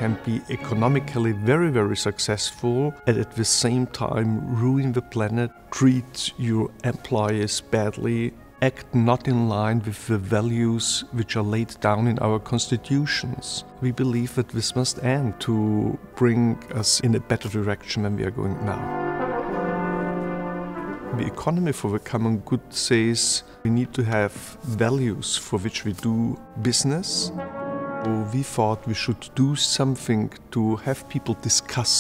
can be economically very, very successful and at the same time ruin the planet, treat your employees badly, act not in line with the values which are laid down in our constitutions. We believe that this must end to bring us in a better direction than we are going now. The economy for the common good says we need to have values for which we do business. We thought we should do something to have people discuss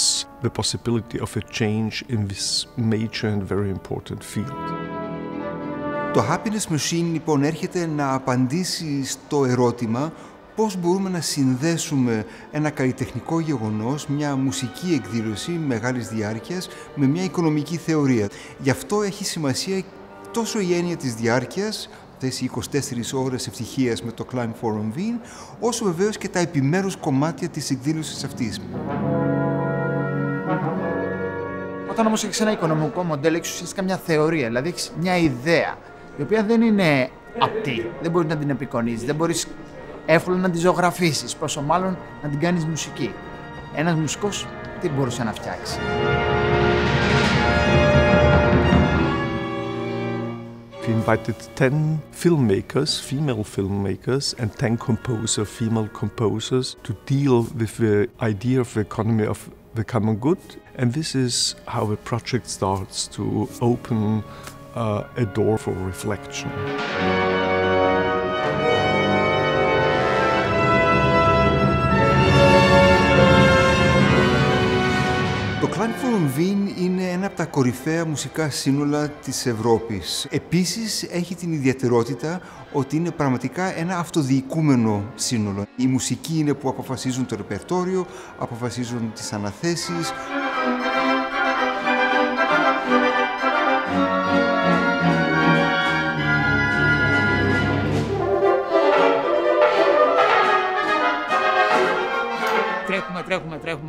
the possibility of a change in this major and very important field. Το Happiness Machine λοιπόν έρχεται να απαντήσει στο ερώτημα πώς μπορούμε να συνδέσουμε ένα καλλιτεχνικό γεγονός, μια μουσική εκδήλωση μεγάλης διάρκειας με μια οικονομική θεωρία. Γι' αυτό έχει σημασία τόσο η έννοια της διάρκειας, αυτές οι 24 ώρες ευτυχίας με το Klein Forum Wien, όσο βεβαίως και τα επιμέρους κομμάτια της εκδήλωσης αυτής. Όταν όμως έχεις ένα οικονομικό μοντέλο, έχεις ουσιαστικά μια θεωρία, δηλαδή έχεις μια ιδέα, η οποία δεν είναι απτή, δεν μπορείς να την απεικονίσεις, δεν μπορείς εύκολα να τη ζωγραφίσεις, πόσο μάλλον να την κάνεις μουσική. Ένας μουσικός τι μπορούσε να φτιάξει. We invited 10 filmmakers, female filmmakers, and 10 composers, female composers, to deal with the idea of the economy of the common good. And this is how the project starts to open a door for reflection. Το Klein Forum Wien είναι ένα από τα κορυφαία μουσικά σύνολα της Ευρώπης. Επίσης, έχει την ιδιαιτερότητα ότι είναι πραγματικά ένα αυτοδιοικούμενο σύνολο. Οι μουσικοί είναι που αποφασίζουν το ρεπερτόριο, αποφασίζουν τις αναθέσεις.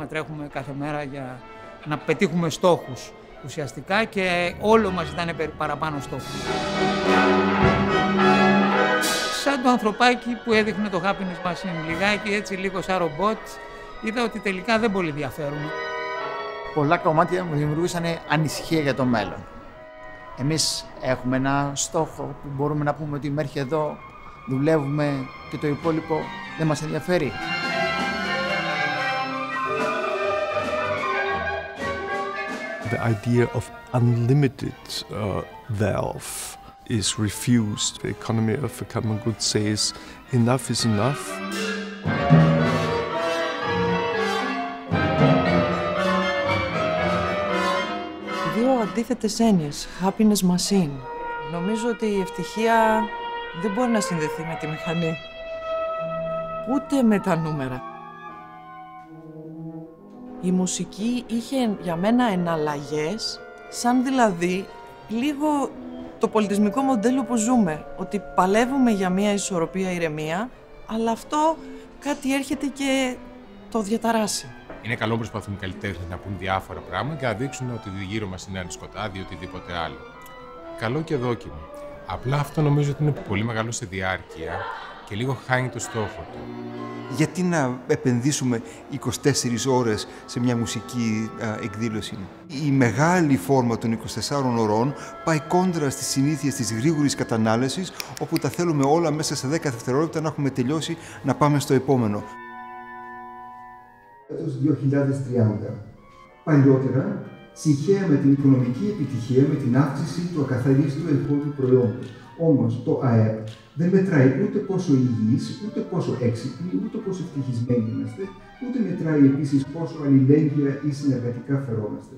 Τρέχουμε κάθε μέρα για να πετύχουμε στόχους ουσιαστικά και όλο μας ήταν παραπάνω στόχους. Σαν το ανθρωπάκι που έδειχνε το Happiness Machine, λιγάκι έτσι, λίγο σαν ρομπότ, είδα ότι τελικά δεν πολύ διαφέρουμε. Πολλά κομμάτια μου δημιουργούσαν ανησυχία για το μέλλον. Εμείς έχουμε ένα στόχο που μπορούμε να πούμε ότι μέχρι εδώ δουλεύουμε και το υπόλοιπο δεν μας ενδιαφέρει. The idea of unlimited wealth is refused. The economy of the common good says enough is enough. Δύο αντίθετες έννοιες, happiness machine. Νομίζω ότι η ευτυχία δεν μπορεί να συνδεθεί με τη μηχανή, ούτε με τα νούμερα. Η μουσική είχε για μένα εναλλαγές, σαν δηλαδή λίγο το πολιτισμικό μοντέλο που ζούμε, ότι παλεύουμε για μια ισορροπία ηρεμία, αλλά αυτό κάτι έρχεται και το διαταράσει. Είναι καλό που προσπαθούν οι καλλιτέχνες να πούν διάφορα πράγματα και να δείξουν ότι γύρω μας είναι ένα σκοτάδι ή οτιδήποτε άλλο. Καλό και δόκιμο. Απλά αυτό νομίζω ότι είναι πολύ μεγάλο σε διάρκεια και λίγο χάνει το στόχο του. Γιατί να επενδύσουμε 24 ώρες σε μια μουσική εκδήλωση. Η μεγάλη φόρμα των 24 ώρων πάει κόντρα στις συνήθειες της γρήγορης κατανάλωσης, όπου τα θέλουμε όλα μέσα σε 10 δευτερόλεπτα να έχουμε τελειώσει, να πάμε στο επόμενο. Το 2030. Παλιότερα, συγχαία με την οικονομική επιτυχία με την αύξηση του ακαθαρίστου εγχώριου προϊόντος. Όμως το ΑΕΠ δεν μετράει ούτε πόσο υγιείς, ούτε πόσο έξυπνοι, ούτε πόσο ευτυχισμένοι είμαστε, ούτε μετράει επίσης πόσο αλληλέγγυα ή συνεργατικά φερόμαστε.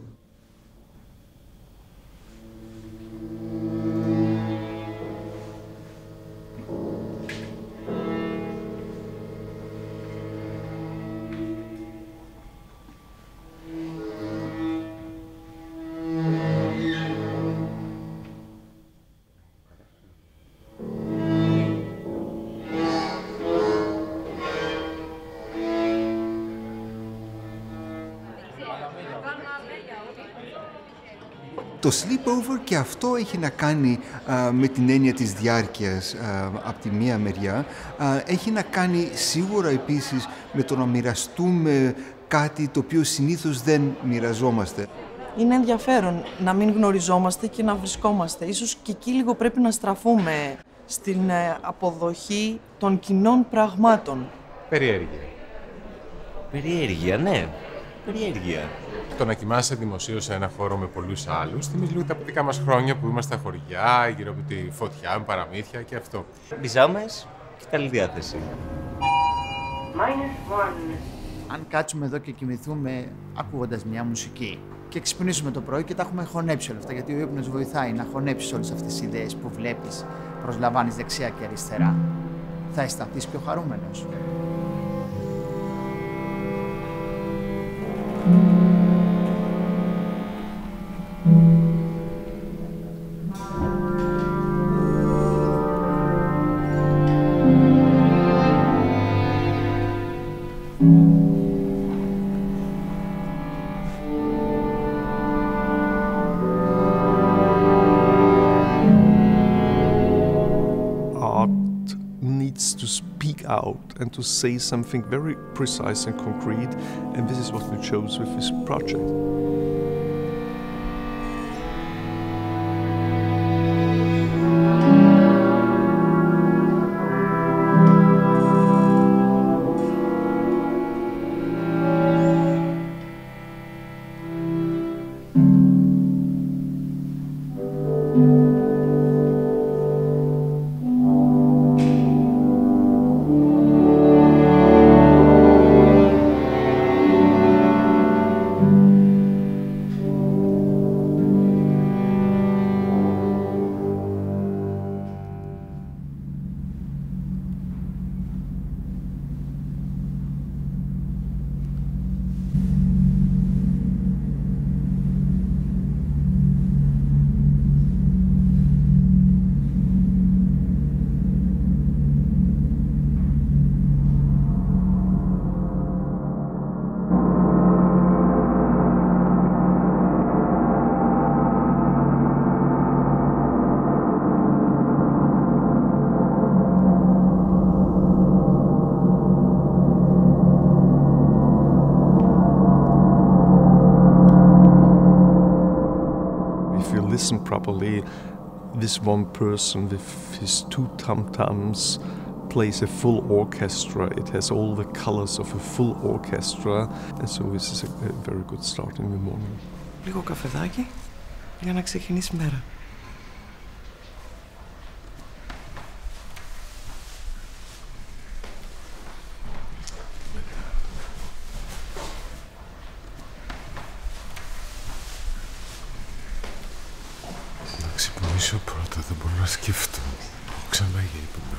Το sleepover και αυτό έχει να κάνει με την έννοια της διάρκειας από τη μία μεριά. Έχει να κάνει σίγουρα επίσης με το να μοιραστούμε κάτι το οποίο συνήθως δεν μοιραζόμαστε. Είναι ενδιαφέρον να μην γνωριζόμαστε και να βρισκόμαστε. Ίσως και εκεί λίγο πρέπει να στραφούμε στην αποδοχή των κοινών πραγμάτων. Περιέργεια. Περιέργεια, ναι. Περιέργεια. Το να κοιμάσαι δημοσίως σε ένα χώρο με πολλούς άλλους θυμίζει λίγο τα παιδικά μας χρόνια που είμαστε στα χωριά, γύρω από τη φωτιά, με παραμύθια και αυτό. Μπιζάμες και καλή διάθεση. Αν κάτσουμε εδώ και κοιμηθούμε ακούγοντας μια μουσική και ξυπνήσουμε το πρωί και τα έχουμε χωνέψει όλα αυτά, γιατί ο ύπνος βοηθάει να χωνέψεις όλες αυτές τις ιδέες που βλέπεις, προσλαμβάνεις δεξιά και αριστερά, θα αισθανθείς πιο χαρούμενος. To speak out and to say something very precise and concrete, and this is what we chose with this project. Listen properly, this one person with his two tam-tams plays a full orchestra. It has all the colors of a full orchestra, and so this is a very good start in the morning. Λίγο καφεδάκι για να ξεκινήσει η μέρα. Ξυπνήσω πρώτα, δεν μπορώ να σκεφτώ. Έχω ξανά για ύπνο.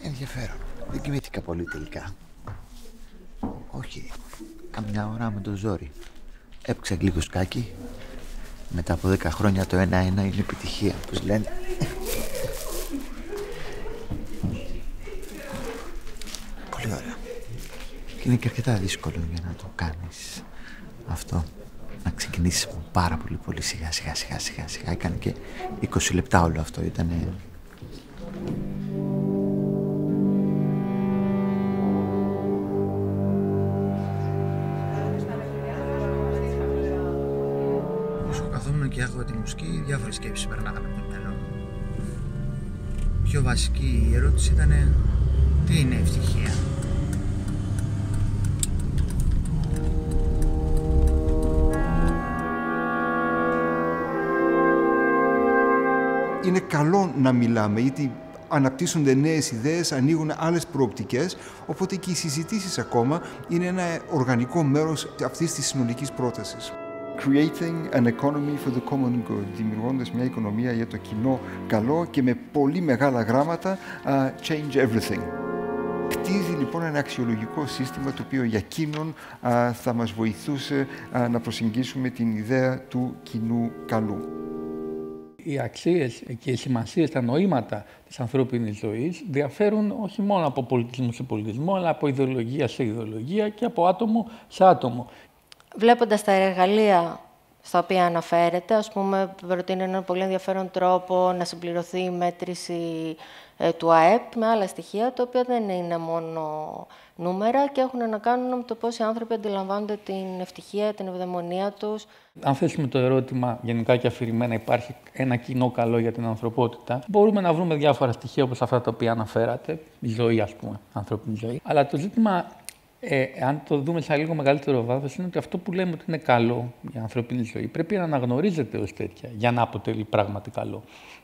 Ενδιαφέρον. Δεν κοιμήθηκα πολύ τελικά. Όχι, καμιά ώρα με το ζόρι. Έπαιξα λίγο σκάκι. Μετά από 10 χρόνια το 1-1 είναι επιτυχία, όπως λένε. Πολύ ωραία. Και είναι και αρκετά δύσκολο για να το κάνεις αυτό. Να ξεκινήσεις πάρα πολύ σιγά. Έκανε και 20 λεπτά όλο αυτό. Ήτανε... Και άκουγα τη μουσική, διάφορες σκέψεις περνάγανε από το μυαλό μου. Πιο βασική ερώτηση ήταν τι είναι ευτυχία. Είναι καλό να μιλάμε, γιατί αναπτύσσονται νέες ιδέες, ανοίγουν άλλες προοπτικές, οπότε και οι συζητήσεις ακόμα είναι ένα οργανικό μέρος αυτής της συνολικής πρότασης. Creating an economy for the common good, δημιουργώντας μια οικονομία για το κοινό καλό και με πολύ μεγάλα γράμματα change everything. Κτίζει λοιπόν ένα αξιολογικό σύστημα το οποίο για εκείνον θα μας βοηθούσε να προσεγγίσουμε την ιδέα του κοινού καλού. οι αξίες και οι σημασίες, τα νοήματα της ανθρώπινης ζωής διαφέρουν όχι μόνο από πολιτισμό σε πολιτισμό, αλλά από ιδεολογία σε ιδεολογία και από άτομο σε άτομο. Βλέποντας τα εργαλεία στα οποία αναφέρεται, ας πούμε, προτείνει έναν πολύ ενδιαφέρον τρόπο να συμπληρωθεί η μέτρηση του ΑΕΠ με άλλα στοιχεία, τα οποία δεν είναι μόνο νούμερα και έχουν να κάνουν με το πώς οι άνθρωποι αντιλαμβάνονται την ευτυχία, την ευδαιμονία τους. Αν θέσουμε το ερώτημα γενικά και αφηρημένα, υπάρχει ένα κοινό καλό για την ανθρωπότητα, μπορούμε να βρούμε διάφορα στοιχεία όπως αυτά τα οποία αναφέρατε, η ζωή, ας πούμε, ανθρώπινη ζωή. Αλλά το ζήτημα, αν το δούμε σε λίγο μεγαλύτερο βάθος, είναι ότι αυτό που λέμε ότι είναι καλό για ανθρώπινη ζωή πρέπει να αναγνωρίζεται ως τέτοια για να αποτελεί πράγματι καλό.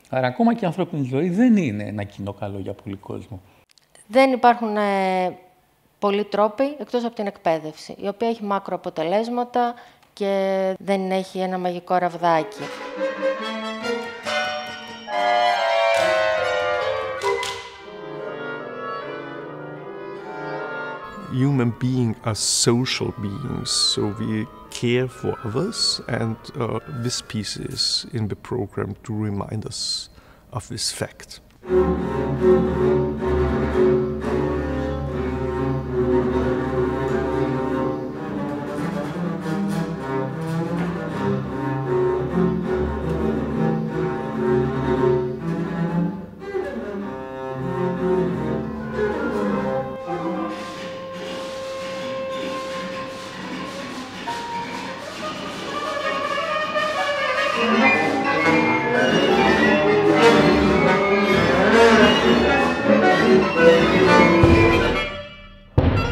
Άρα, ακόμα και η ανθρώπινη ζωή δεν είναι ένα κοινό καλό για πολύ κόσμο. Δεν υπάρχουν πολλοί τρόποι εκτός από την εκπαίδευση, η οποία έχει μακροαποτελέσματα και δεν έχει ένα μαγικό ραβδάκι. Human beings are social beings, so we care for others, and this piece is in the program to remind us of this fact.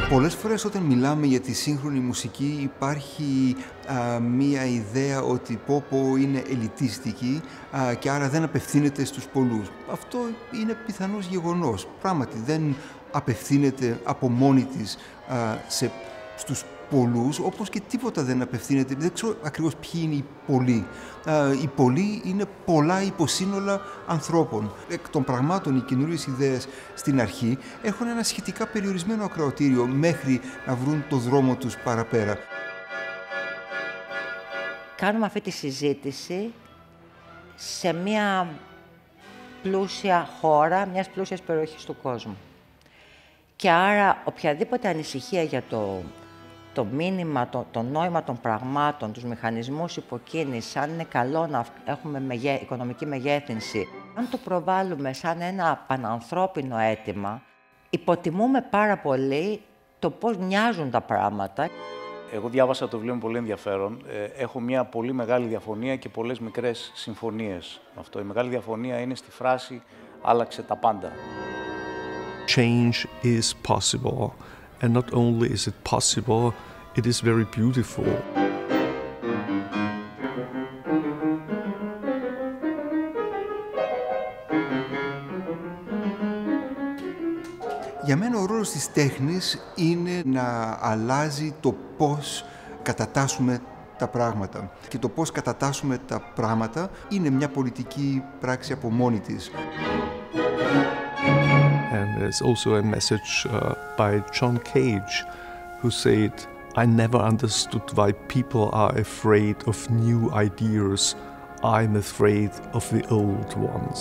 Πολλές φορές όταν μιλάμε για τη σύγχρονη μουσική υπάρχει μία ιδέα ότι πω είναι ελιτίστικη και άρα δεν απευθύνεται στους πολλούς. Αυτό είναι πιθανώς γεγονός. Πράγματι δεν απευθύνεται από μόνη της στους πολλούς, όπως και τίποτα δεν απευθύνεται. Δεν ξέρω ακριβώς ποιοι είναι οι πολλοί. Οι πολλοί είναι πολλά υποσύνολα ανθρώπων. Εκ των πραγμάτων, οι καινούριες ιδέες στην αρχή έχουν ένα σχετικά περιορισμένο ακροατήριο μέχρι να βρουν το δρόμο τους παραπέρα. Κάνουμε αυτή τη συζήτηση σε μια πλούσια χώρα, μιας πλούσιας περιοχής του κόσμου. Και άρα οποιαδήποτε ανησυχία για το μήνυμα, το νόημα των πραγμάτων, τους μηχανισμούς υποκίνησης, αν είναι καλό να έχουμε οικονομική μεγέθυνση, αν το προβάλλουμε σαν ένα πανανθρώπινο αίτημα, υποτιμούμε πάρα πολύ το πώς μοιάζουν τα πράγματα. Εγώ διάβασα το βιβλίο με πολύ ενδιαφέρον. Έχω μια πολύ μεγάλη διαφωνία και πολλές μικρές συμφωνίες. Η μεγάλη διαφωνία είναι στη φράση «άλλαξε τα πάντα». Change is possible, and not only is it possible, it is very beautiful. Για μένα ο ρόλος της τέχνης είναι να αλλάζει το πώς κατατάσσουμε τα πράγματα. Και το πώς κατατάσσουμε τα πράγματα είναι μια πολιτική πράξη από μόνη της. And there's also a message by John Cage, who said, "I never understood why people are afraid of new ideas. I'm afraid of the old ones."